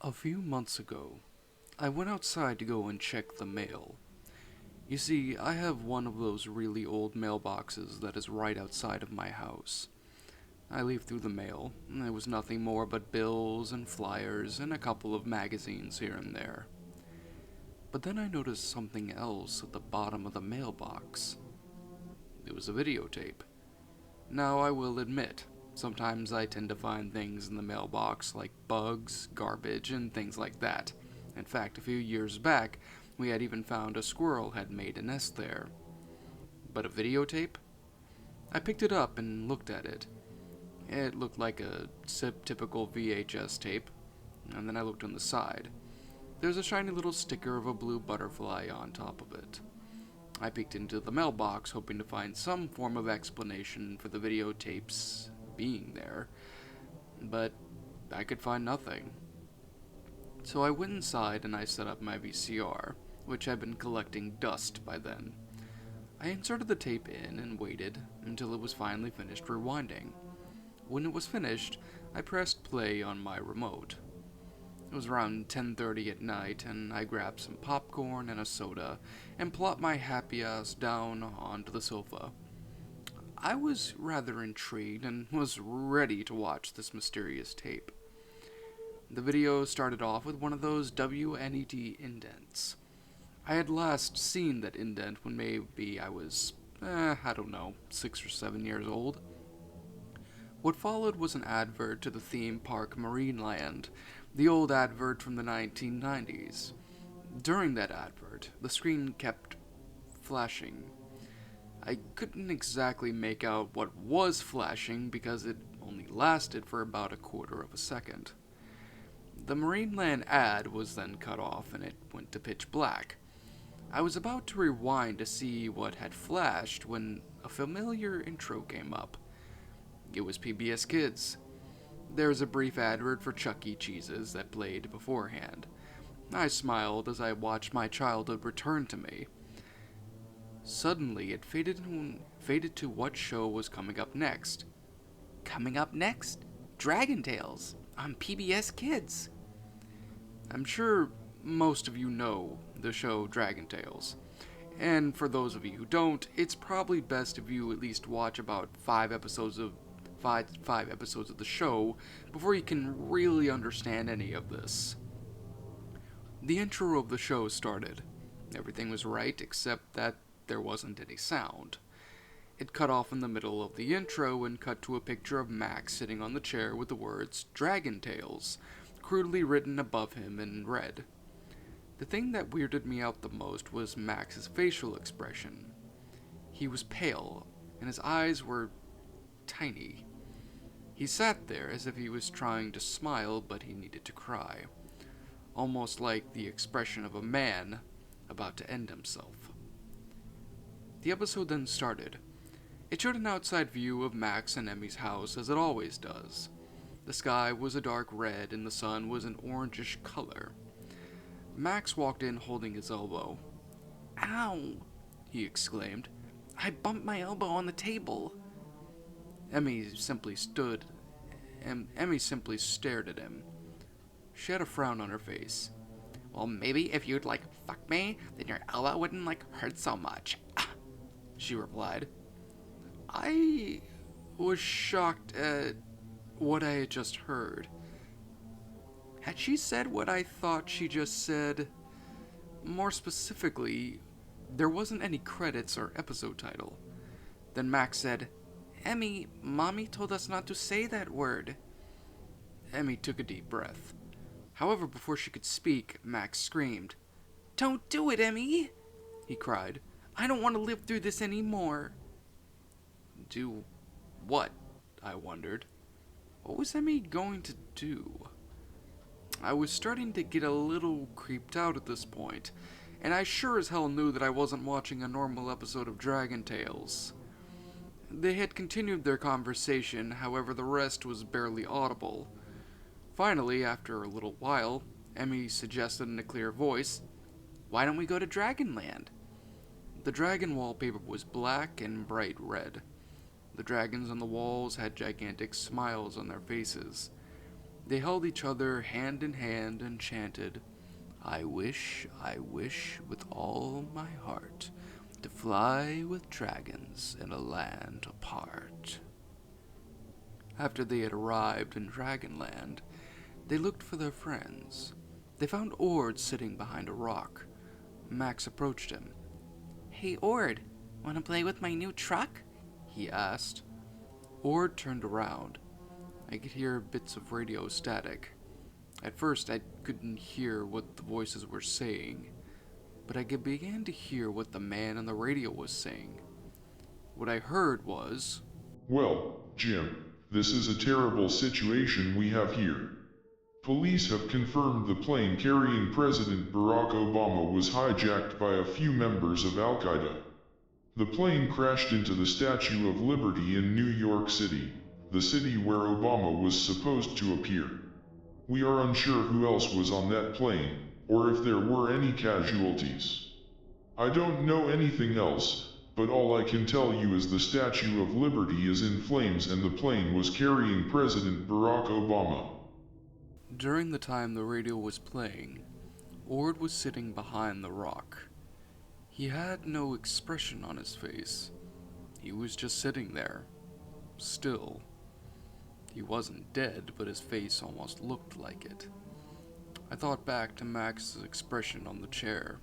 A few months ago, I went outside to go and check the mail. You see, I have one of those really old mailboxes that is right outside of my house. I leaf through the mail, and there was nothing more but bills and flyers and a couple of magazines here and there. But then I noticed something else at the bottom of the mailbox. It was a videotape. Now, I will admit, sometimes I tend to find things in the mailbox like bugs, garbage, and things like that. In fact, a few years back, we had even found a squirrel had made a nest there. But a videotape? I picked it up and looked at it. It looked like a typical VHS tape, and then I looked on the side. There's a shiny little sticker of a blue butterfly on top of it. I peeked into the mailbox, hoping to find some form of explanation for the videotapes being there, but I could find nothing. So I went inside and I set up my VCR, which had been collecting dust by then. I inserted the tape in and waited until it was finally finished rewinding. When it was finished, I pressed play on my remote. It was around 10:30 at night, and I grabbed some popcorn and a soda and plopped my happy ass down onto the sofa. I was rather intrigued and was ready to watch this mysterious tape. The video started off with one of those WNET indents. I had last seen that indent when maybe I was, 6 or 7 years old. What followed was an advert to the theme park Marineland, the old advert from the 1990s. During that advert, the screen kept flashing. I couldn't exactly make out what was flashing because it only lasted for about a quarter of a second. The Marineland ad was then cut off and it went to pitch black. I was about to rewind to see what had flashed when a familiar intro came up. It was PBS Kids. There was a brief advert for Chuck E. Cheese's that played beforehand. I smiled as I watched my childhood return to me. Suddenly, it faded to what show was coming up next. Coming up next? Dragon Tales on PBS Kids. I'm sure most of you know the show Dragon Tales. And for those of you who don't, it's probably best if you at least watch about five episodes of the show before you can really understand any of this. The intro of the show started. Everything was right except that there wasn't any sound. It cut off in the middle of the intro and cut to a picture of Max sitting on the chair with the words Dragon Tales crudely written above him in red. The thing that weirded me out the most was Max's facial expression. He was pale, and his eyes were tiny. He sat there as if he was trying to smile, but he needed to cry. Almost like the expression of a man about to end himself. The episode then started. It showed an outside view of Max and Emmy's house as it always does. The sky was a dark red and the sun was an orangish color. Max walked in holding his elbow. "Ow!" he exclaimed. "I bumped my elbow on the table." Emmy simply stared at him. She had a frown on her face. "Well, maybe if you'd fuck me, then your elbow wouldn't hurt so much," she replied. I was shocked at what I had just heard. Had she said what I thought she just said? More specifically, there wasn't any credits or episode title. Then Max said, "Emmy, Mommy told us not to say that word." Emmy took a deep breath. However, before she could speak, Max screamed. "Don't do it, Emmy!" he cried. "I don't want to live through this anymore." Do what? I wondered. What was Emmy going to do? I was starting to get a little creeped out at this point, and I sure as hell knew that I wasn't watching a normal episode of Dragon Tales. They had continued their conversation, however the rest was barely audible. Finally, after a little while, Emmy suggested in a clear voice, "Why don't we go to Dragonland?" The dragon wallpaper was black and bright red. The dragons on the walls had gigantic smiles on their faces. They held each other hand in hand and chanted, I wish with all my heart to fly with dragons in a land apart. After they had arrived in Dragonland, they looked for their friends. They found Ord sitting behind a rock. Max approached him. Hey Ord, wanna play with my new truck? He asked. Ord turned around. I could hear bits of radio static. At first, I couldn't hear what the voices were saying, but I began to hear what the man on the radio was saying. What I heard was, Well, Jim, this is a terrible situation we have here. Police have confirmed the plane carrying President Barack Obama was hijacked by a few members of Al-Qaeda. The plane crashed into the Statue of Liberty in New York City, the city where Obama was supposed to appear. We are unsure who else was on that plane, or if there were any casualties. I don't know anything else, but all I can tell you is the Statue of Liberty is in flames and the plane was carrying President Barack Obama. during the time the radio was playing, Ord was sitting behind the rock. He had no expression on his face. He was just sitting there, still. He wasn't dead, but his face almost looked like it. I thought back to Max's expression on the chair.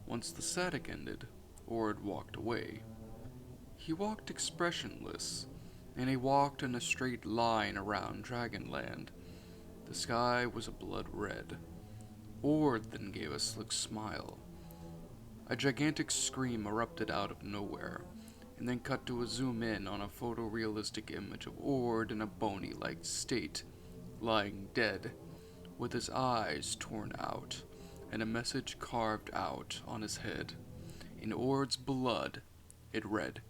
Once the static ended, Ord walked away. He walked expressionless, and he walked in a straight line around Dragonland. The sky was a blood red. Ord then gave a slick smile. A gigantic scream erupted out of nowhere, and then cut to a zoom in on a photorealistic image of Ord in a bony-like state, lying dead, with his eyes torn out, and a message carved out on his head. In Ord's blood, it read,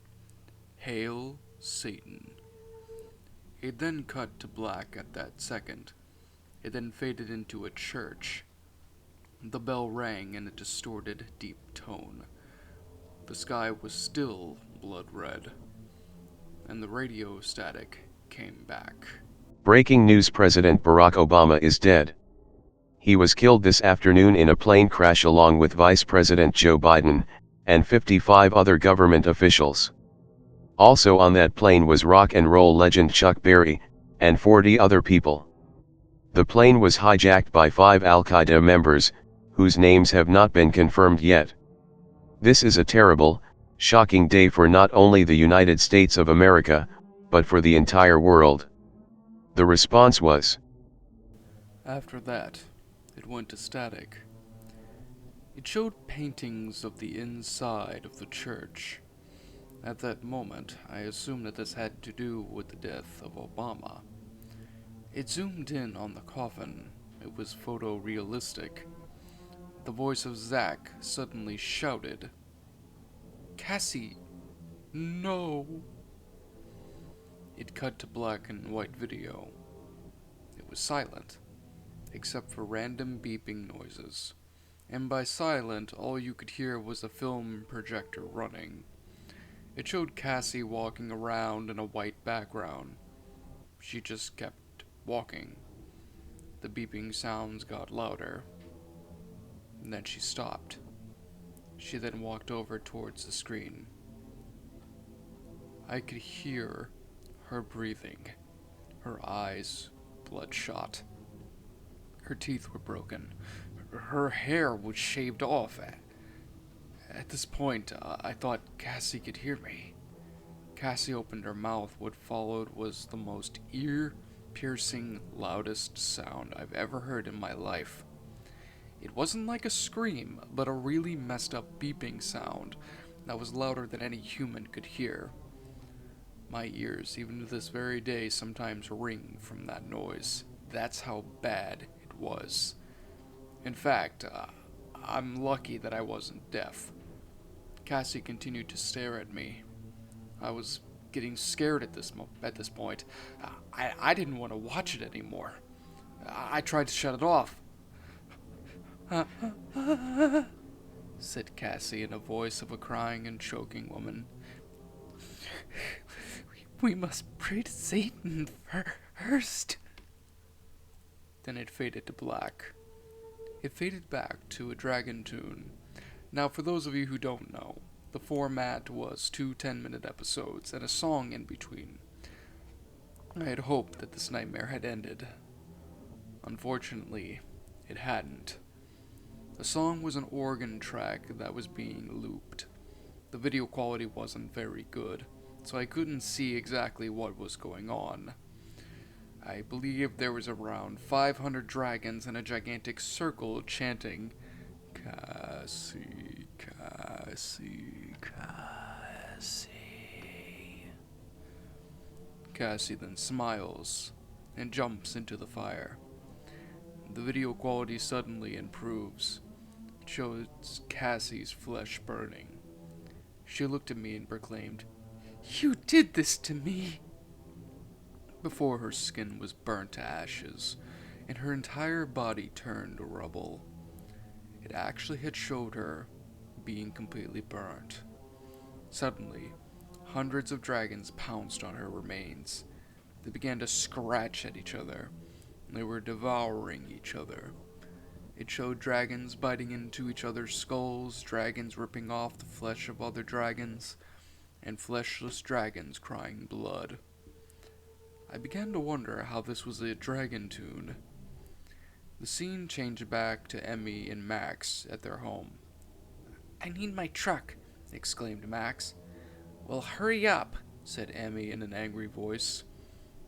Hail Satan. It then cut to black at that second. It then faded into a church. The bell rang in a distorted, deep tone. The sky was still blood red, and the radio static came back. Breaking news: President Barack Obama is dead. He was killed this afternoon in a plane crash along with Vice President Joe Biden, and 55 other government officials. Also on that plane was rock and roll legend Chuck Berry, and 40 other people. The plane was hijacked by 5 Al-Qaeda members, whose names have not been confirmed yet. This is a terrible, shocking day for not only the United States of America, but for the entire world. The response was. After that, it went to static. It showed paintings of the inside of the church. At that moment, I assumed that this had to do with the death of Obama. It zoomed in on the coffin. It was photorealistic. The voice of Zach suddenly shouted, Cassie, no! It cut to black and white video. It was silent, except for random beeping noises. And by silent, all you could hear was a film projector running. It showed Cassie walking around in a white background. She just kept walking. The beeping sounds got louder. And then she stopped. She then walked over towards the screen. I could hear her breathing, her eyes bloodshot. Her teeth were broken. Her hair was shaved off. At this point, I thought Cassie could hear me. Cassie opened her mouth. What followed was the most ear-piercing, loudest sound I've ever heard in my life. It wasn't like a scream, but a really messed up beeping sound that was louder than any human could hear. My ears, even to this very day, sometimes ring from that noise. That's how bad it was. In fact, I'm lucky that I wasn't deaf. Cassie continued to stare at me. I was getting scared at this point. I didn't want to watch it anymore. I tried to shut it off. Said Cassie in a voice of a crying and choking woman. We must pray to Satan first. Then it faded to black. It faded back to a dragon tune. Now, for those of you who don't know, the format was two 10-minute episodes and a song in between. I had hoped that this nightmare had ended. Unfortunately, it hadn't. The song was an organ track that was being looped. The video quality wasn't very good, so I couldn't see exactly what was going on. I believe there was around 500 dragons in a gigantic circle chanting, Cassie, Cassie, Cassie. Cassie then smiles and jumps into the fire. The video quality suddenly improves. It shows Cassie's flesh burning. She looked at me and proclaimed, "You did this to me!" Before her skin was burnt to ashes, and her entire body turned to rubble. It actually had showed her being completely burnt. Suddenly, hundreds of dragons pounced on her remains. They began to scratch at each other. They were devouring each other. It showed dragons biting into each other's skulls, dragons ripping off the flesh of other dragons, and fleshless dragons crying blood. I began to wonder how this was a dragon tune. The scene changed back to Emmy and Max at their home. "I need my truck," exclaimed Max. "Well, hurry up," said Emmy in an angry voice.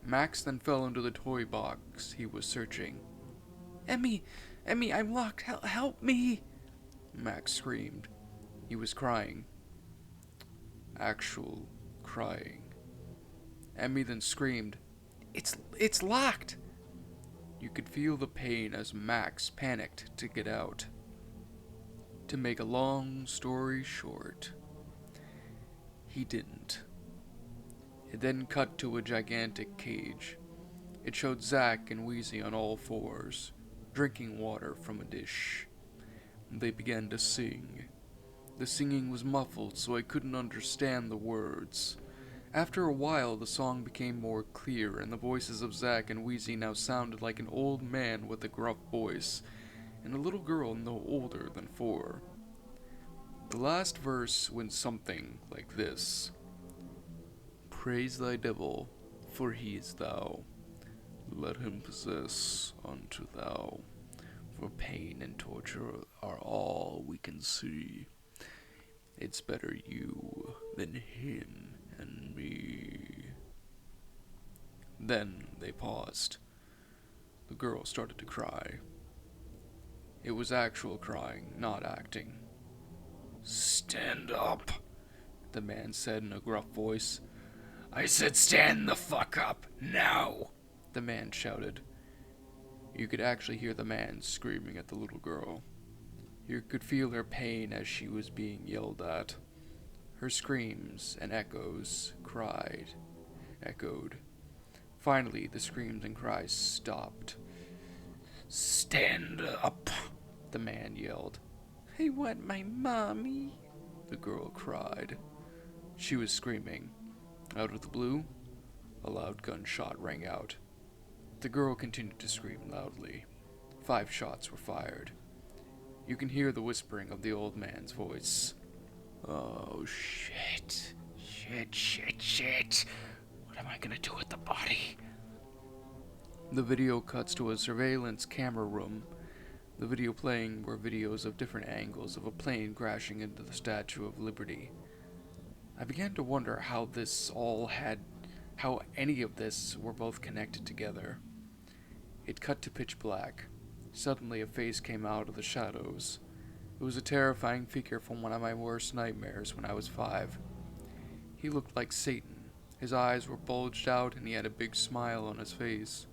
Max then fell into the toy box he was searching. Emmy, I'm locked. Help me!" Max screamed. He was crying. Actual crying. Emmy then screamed, It's locked!" You could feel the pain as Max panicked to get out. To make a long story short, he didn't. It then cut to a gigantic cage. It showed Zack and Wheezy on all fours, drinking water from a dish. They began to sing. The singing was muffled, so I couldn't understand the words. After a while, the song became more clear, and the voices of Zack and Wheezy now sounded like an old man with a gruff voice, and a little girl no older than 4. The last verse went something like this. "Praise thy devil, for he is thou. Let him possess unto thou. For pain and torture are all we can see. It's better you than him and me." Then they paused. The girl started to cry. It was actual crying, not acting. "Stand up," the man said in a gruff voice. "I said stand the fuck up, now," the man shouted. You could actually hear the man screaming at the little girl. You could feel her pain as she was being yelled at. Her screams and echoed. Finally, the screams and cries stopped. "Stand up," the man yelled. "I want my mommy," the girl cried. She was screaming. Out of the blue, a loud gunshot rang out. The girl continued to scream loudly. 5 shots were fired. You can hear the whispering of the old man's voice. "Oh, shit. Shit. What am I gonna do with the body?" The video cuts to a surveillance camera room. The video playing were videos of different angles of a plane crashing into the Statue of Liberty. I began to wonder how any of this were both connected together. It cut to pitch black. Suddenly a face came out of the shadows. It was a terrifying figure from one of my worst nightmares when I was 5. He looked like Satan. His eyes were bulged out and he had a big smile on his face.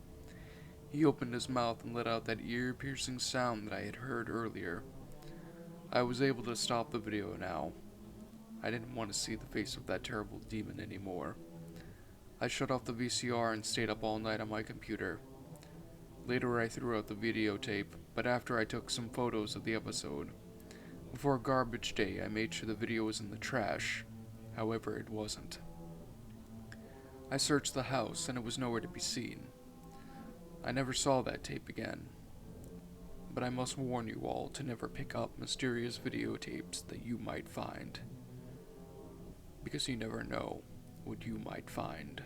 He opened his mouth and let out that ear-piercing sound that I had heard earlier. I was able to stop the video now. I didn't want to see the face of that terrible demon anymore. I shut off the VCR and stayed up all night on my computer. Later I threw out the videotape, but after I took some photos of the episode. Before garbage day, I made sure the video was in the trash. However, it wasn't. I searched the house, and it was nowhere to be seen. I never saw that tape again, but I must warn you all to never pick up mysterious videotapes that you might find, because you never know what you might find.